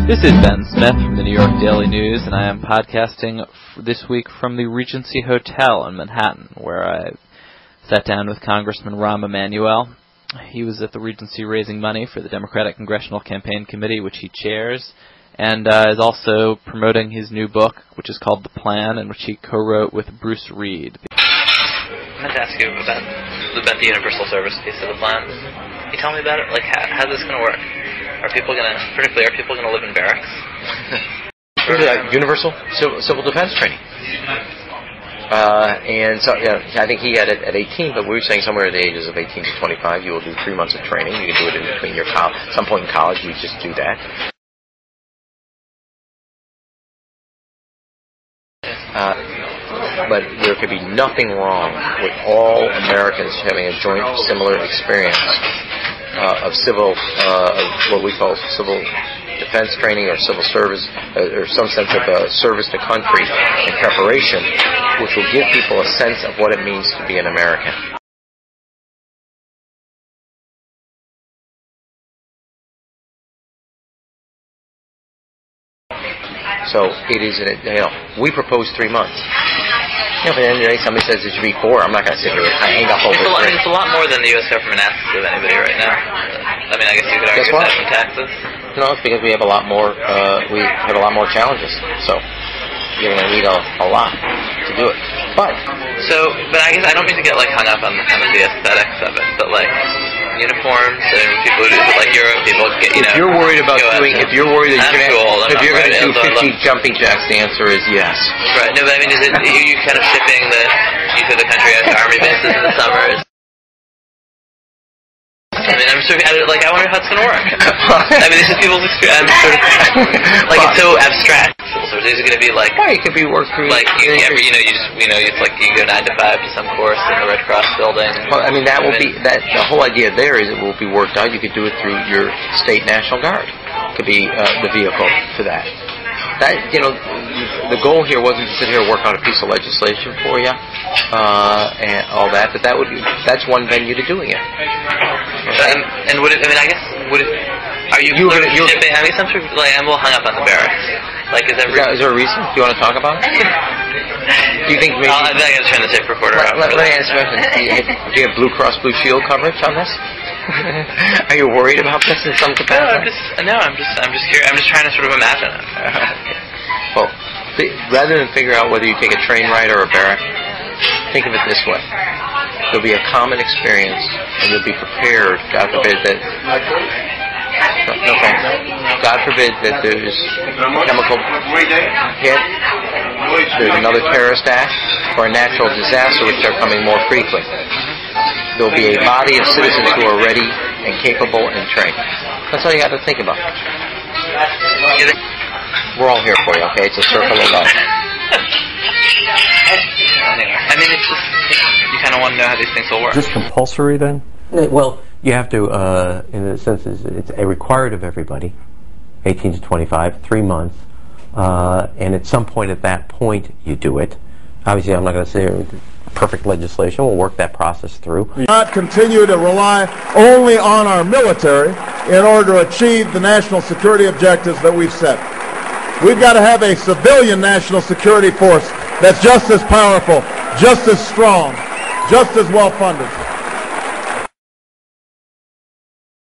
This is Ben Smith from the New York Daily News, and I am podcasting this week from the Regency Hotel in Manhattan, where I sat down with Congressman Rahm Emanuel. He was at the Regency raising money for the Democratic Congressional Campaign Committee, which he chairs, and is also promoting his new book, which is called The Plan, and which he co-wrote with Bruce Reed. I meant to ask you about the universal service piece of the plan. Can you tell me about it? Like, how's this going to work? Are people going to live in barracks? Universal civil defense training. And so, I think he had it at 18, but we were saying somewhere at the ages of 18 to 25, you will do 3 months of training. You can do it in between your some point in college, you just do that. But there could be nothing wrong with all Americans having a joint, similar experience of what we call civil defense training or civil service, or some sense of service to country in preparation, which will give people a sense of what it means to be an American. So it is, we propose 3 months. But at the end of the day, somebody says it should be 4. I'm not going to sit here and hang up over it. It's a lot more than the U.S. government asks of anybody right now. I mean, I guess you could argue that from taxes. No, it's because we have a lot more. We have a lot more challenges. So you're going to need a lot to do it. But I guess I don't mean to get hung up on the aesthetics of it, but uniforms and people who do Europe, people get If you're worried that you're going to do 50 jumping jacks, the answer is yes. Right. No, but I mean, is it you kind of shipping you to the country as army bases in the summers? I mean, I wonder how it's going to work. I mean, this is people's experience. I'm sort of it's so abstract. So is it going to be it could be worked through. You go 9 to 5 to some course in the Red Cross building. Well, I mean, the whole idea there is it will be worked out. You could do it through your state National Guard. Could be the vehicle for that. The goal here wasn't to sit here and work on a piece of legislation for you and all that, but that's one venue to doing it. Okay. And would it? I mean, I guess would it? Are you? I guess I'm sort of I'm a little hung up on the barracks. Is there a reason? Do you want to talk about it? Do you think maybe? I got to turn the tape recorder off. Let me ask you a question. Do you have Blue Cross Blue Shield coverage on this? Are you worried about this in some capacity? I'm just curious. I'm just trying to sort of imagine it. Well, rather than figure out whether you take a train ride or a barrack, think of it this way. There'll be a common experience, and you'll be prepared, God forbid that... No thanks. God forbid that there's chemical hit, there's another terrorist act, or a natural disaster, which are coming more frequent. There'll be a body of citizens who are ready and capable and trained. That's all you got to think about. We're all here for you, okay? It's a circle of love. I mean, it's just, you kind of want to know how these things will work. Is this compulsory then? Well, you have to, in a sense, it's a required of everybody, 18 to 25, 3 months, and at some point at that point you do it. Obviously, I'm not going to say perfect legislation. We'll work that process through. We not continue to rely only on our military in order to achieve the national security objectives that we've set. We've got to have a civilian national security force that's just as powerful, just as strong, just as well funded.